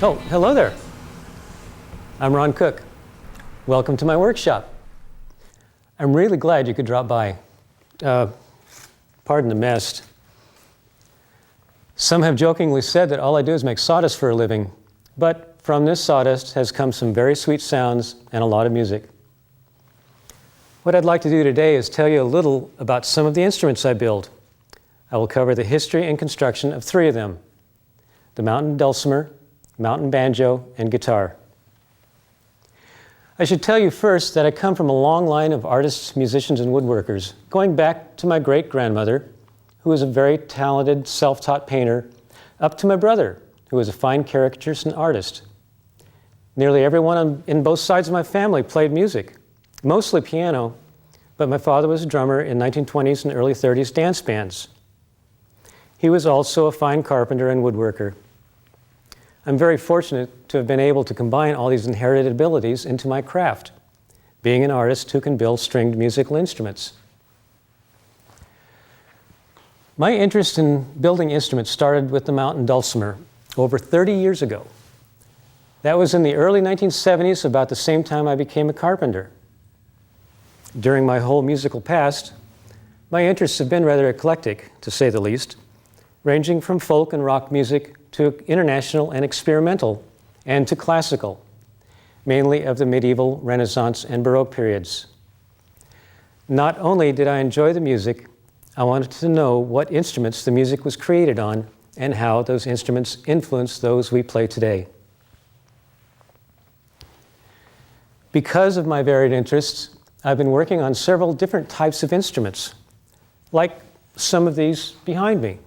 Oh, hello there. I'm Ron Cook. Welcome to my workshop. I'm really glad you could drop by. Pardon the mess. Some have jokingly said that all I do is make sawdust for a living, but from this sawdust has come some very sweet sounds and a lot of music. What I'd like to do today is tell you a little about some of the instruments I build. I will cover the history and construction of 3 of them: the mountain dulcimer, mountain banjo, and guitar. I should tell you first that I come from a long line of artists, musicians, and woodworkers, going back to my great-grandmother, who was a very talented, self-taught painter, up to my brother, who was a fine caricaturist and artist. Nearly everyone in both sides of my family played music, mostly piano, but my father was a drummer in 1920s and early 30s dance bands. He was also a fine carpenter and woodworker. I'm very fortunate to have been able to combine all these inherited abilities into my craft, being an artist who can build stringed musical instruments. My interest in building instruments started with the mountain dulcimer over 30 years ago. That was in the early 1970s, about the same time I became a carpenter. During my whole musical past, my interests have been rather eclectic, to say the least, ranging from folk and rock music to international and experimental, and to classical, mainly of the medieval, Renaissance, and Baroque periods. Not only did I enjoy the music, I wanted to know what instruments the music was created on and how those instruments influence those we play today. Because of my varied interests, I've been working on several different types of instruments, like some of these behind me.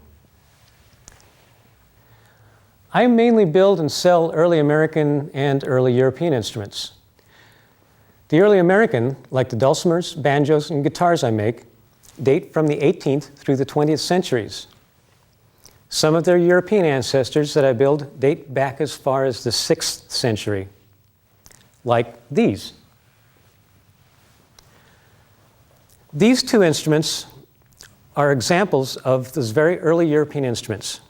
I mainly build and sell early American and early European instruments. The early American, like the dulcimers, banjos, and guitars I make, date from the 18th through the 20th centuries. Some of their European ancestors that I build date back as far as the 6th century, like these. These 2 instruments are examples of those very early European instruments.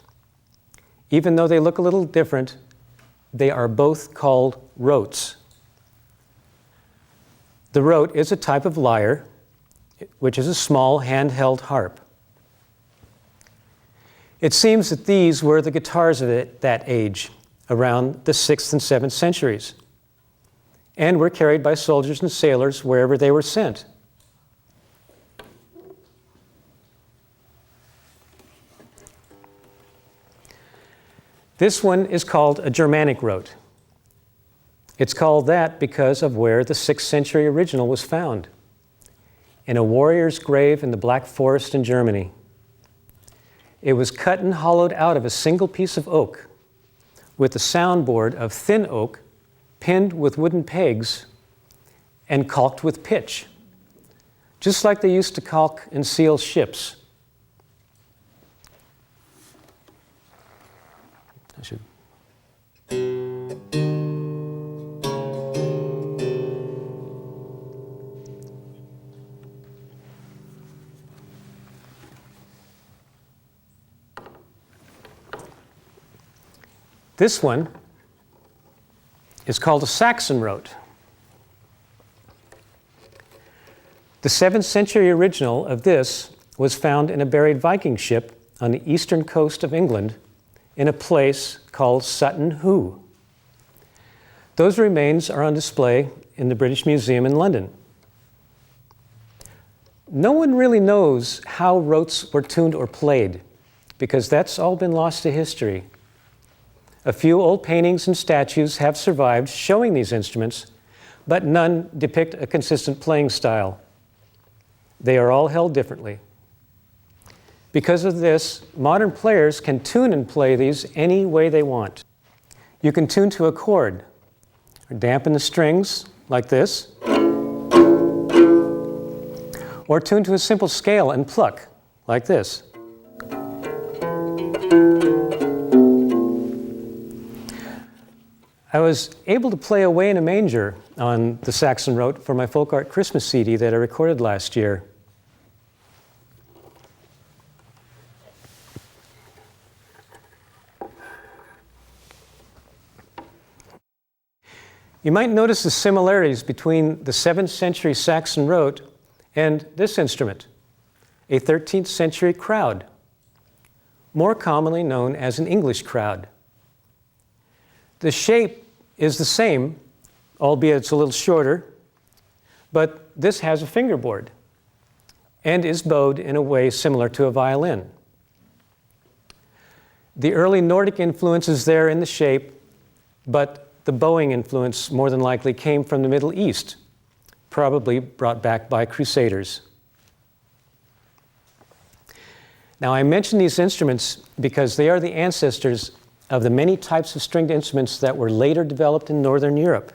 Even though they look a little different, they are both called rotes. The rote is a type of lyre, which is a small handheld harp. It seems that these were the guitars of that age, around the 6th and 7th centuries, and were carried by soldiers and sailors wherever they were sent. This one is called a Germanic rote. It's called that because of where the 6th century original was found, in a warrior's grave in the Black Forest in Germany. It was cut and hollowed out of a single piece of oak, with a soundboard of thin oak pinned with wooden pegs and caulked with pitch, just like they used to caulk and seal ships. I should. This one is called a Saxon rote. The 7th century original of this was found in a buried Viking ship on the eastern coast of England in a place called Sutton Hoo. Those remains are on display in the British Museum in London. No one really knows how rotes were tuned or played, because that's all been lost to history. A few old paintings and statues have survived showing these instruments, but none depict a consistent playing style. They are all held differently. Because of this, modern players can tune and play these any way they want. You can tune to a chord, or dampen the strings, like this, or tune to a simple scale and pluck, like this. I was able to play Away in a Manger on the Saxon rote for my Folk Art Christmas CD that I recorded last year. You might notice the similarities between the 7th century Saxon rote and this instrument, a 13th century crowd, more commonly known as an English crowd. The shape is the same, albeit it's a little shorter, but this has a fingerboard and is bowed in a way similar to a violin. The early Nordic influence is there in the shape, but the bowing influence more than likely came from the Middle East, probably brought back by Crusaders. Now, I mention these instruments because they are the ancestors of the many types of stringed instruments that were later developed in Northern Europe,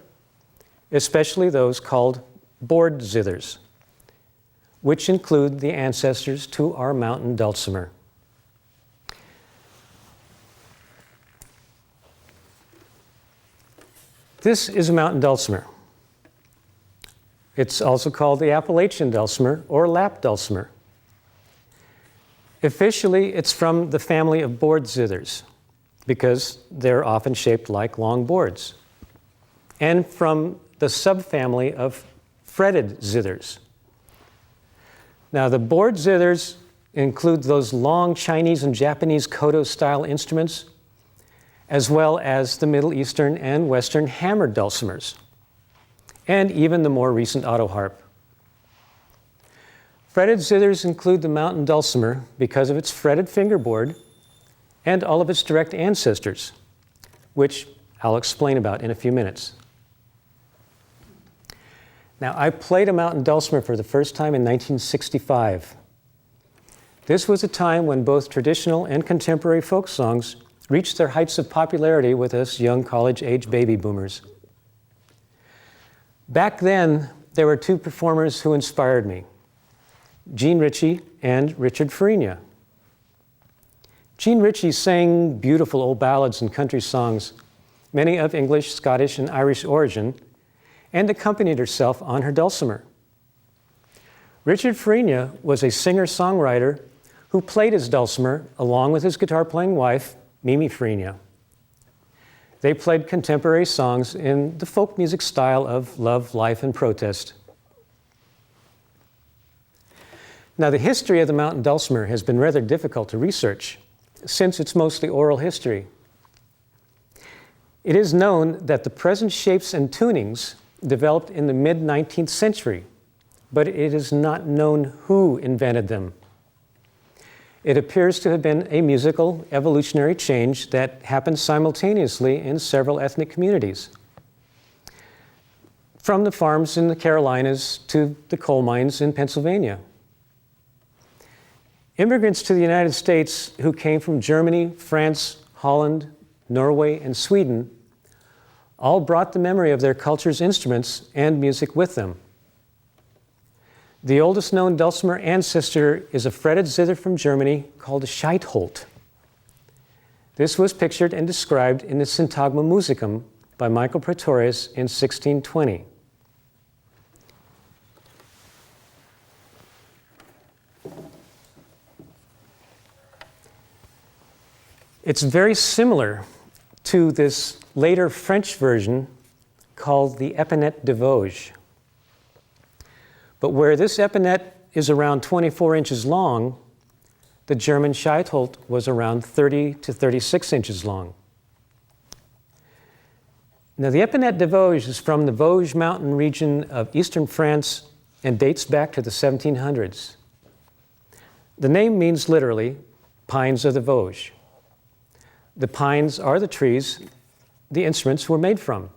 especially those called board zithers, which include the ancestors to our mountain dulcimer. This is a mountain dulcimer. It's also called the Appalachian dulcimer or lap dulcimer. Officially, it's from the family of board zithers because they're often shaped like long boards, and from the subfamily of fretted zithers. Now, the board zithers include those long Chinese and Japanese koto-style instruments, as well as the Middle Eastern and Western hammered dulcimers, and even the more recent autoharp. Fretted zithers include the mountain dulcimer because of its fretted fingerboard and all of its direct ancestors, which I'll explain about in a few minutes. Now, I played a mountain dulcimer for the first time in 1965. This was a time when both traditional and contemporary folk songs reached their heights of popularity with us young college-age baby boomers. Back then, there were two performers who inspired me, Gene Ritchie and Richard Farina. Gene Ritchie sang beautiful old ballads and country songs, many of English, Scottish, and Irish origin, and accompanied herself on her dulcimer. Richard Farina was a singer-songwriter who played his dulcimer along with his guitar-playing wife, Mimi Farina. They played contemporary songs in the folk music style of love, life, and protest. Now, the history of the mountain dulcimer has been rather difficult to research, since it's mostly oral history. It is known that the present shapes and tunings developed in the mid-19th century, but it is not known who invented them. It appears to have been a musical evolutionary change that happened simultaneously in several ethnic communities, from the farms in the Carolinas to the coal mines in Pennsylvania. Immigrants to the United States who came from Germany, France, Holland, Norway, and Sweden all brought the memory of their culture's instruments and music with them. The oldest known dulcimer ancestor is a fretted zither from Germany called a Scheitholt. This was pictured and described in the Syntagma Musicum by Michael Praetorius in 1620. It's very similar to this later French version called the Épinette de Vosges. But where this épinette is around 24 inches long, the German Scheitholt was around 30 to 36 inches long. Now, the Épinette de Vosges is from the Vosges mountain region of eastern France and dates back to the 1700s. The name means literally pines of the Vosges. The pines are the trees the instruments were made from.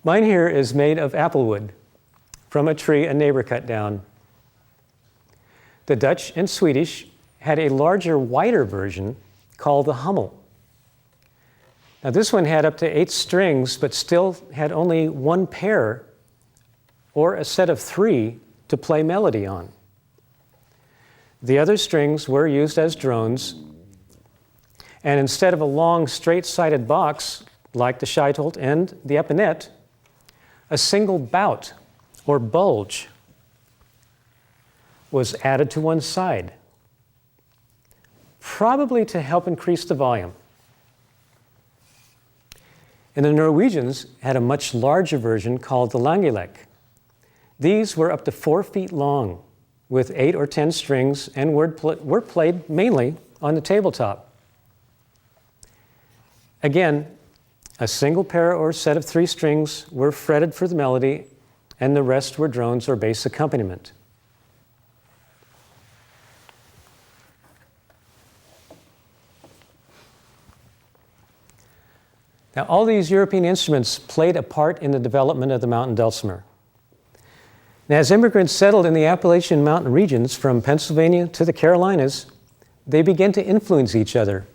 Mine here is made of applewood from a tree a neighbor cut down. The Dutch and Swedish had a larger, wider version called the Hummel. Now, this one had up to 8 strings, but still had only one pair or a set of 3 to play melody on. The other strings were used as drones, And instead of a long, straight-sided box, like the Scheitelt and the Epinette, a single bout, or bulge, was added to one side, probably to help increase the volume. And the Norwegians had a much larger version called the Langilek. These were up to 4 feet long, with 8 or 10 strings, and were played mainly on the tabletop. Again, a single pair or set of 3 strings were fretted for the melody, and the rest were drones or bass accompaniment. Now, all these European instruments played a part in the development of the mountain dulcimer. Now, as immigrants settled in the Appalachian mountain regions from Pennsylvania to the Carolinas, they began to influence each other.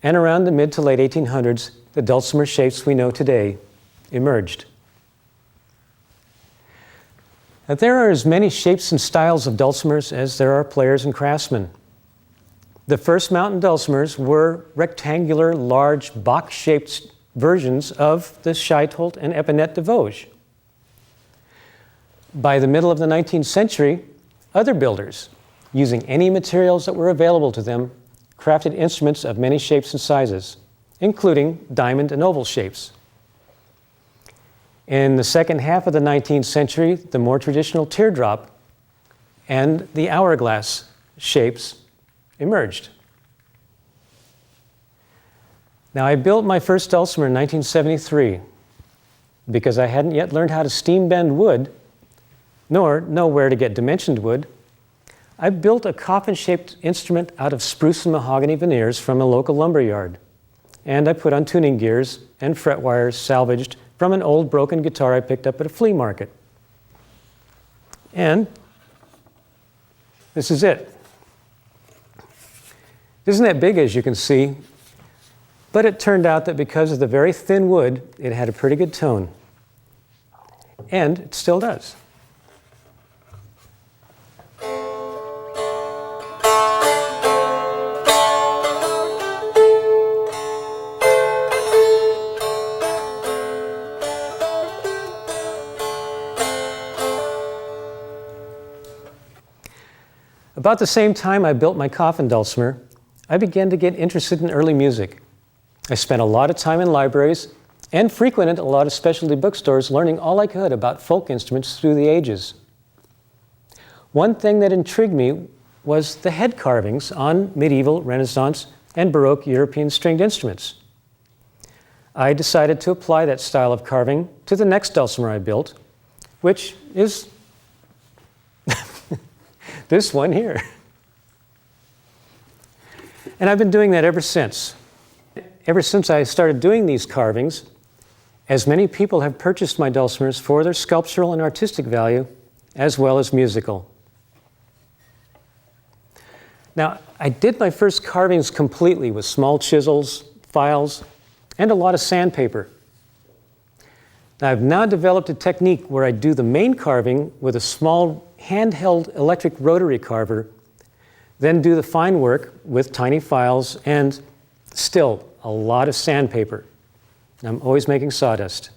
And around the mid to late 1800s, the dulcimer shapes we know today emerged. Now, there are as many shapes and styles of dulcimers as there are players and craftsmen. The first mountain dulcimers were rectangular, large, box-shaped versions of the Scheitelt and Epinette de Vosges. By the middle of the 19th century, other builders, using any materials that were available to them, crafted instruments of many shapes and sizes, including diamond and oval shapes. In the second half of the 19th century, the more traditional teardrop and the hourglass shapes emerged. Now, I built my first dulcimer in 1973 because I hadn't yet learned how to steam bend wood, nor know where to get dimensioned wood. I built a coffin-shaped instrument out of spruce and mahogany veneers from a local lumber yard. And I put on tuning gears and fret wires salvaged from an old broken guitar I picked up at a flea market. And this is it. It isn't that big, as you can see, but it turned out that because of the very thin wood, it had a pretty good tone. And it still does. About the same time I built my coffin dulcimer, I began to get interested in early music. I spent a lot of time in libraries and frequented a lot of specialty bookstores learning all I could about folk instruments through the ages. One thing that intrigued me was the head carvings on medieval, Renaissance, and Baroque European stringed instruments. I decided to apply that style of carving to the next dulcimer I built, which is this one here. And I've been doing that ever since. Ever since I started doing these carvings, as many people have purchased my dulcimers for their sculptural and artistic value, as well as musical. Now, I did my first carvings completely with small chisels, files, and a lot of sandpaper. Now, I've now developed a technique where I do the main carving with a small handheld electric rotary carver, then do the fine work with tiny files and still a lot of sandpaper. I'm always making sawdust.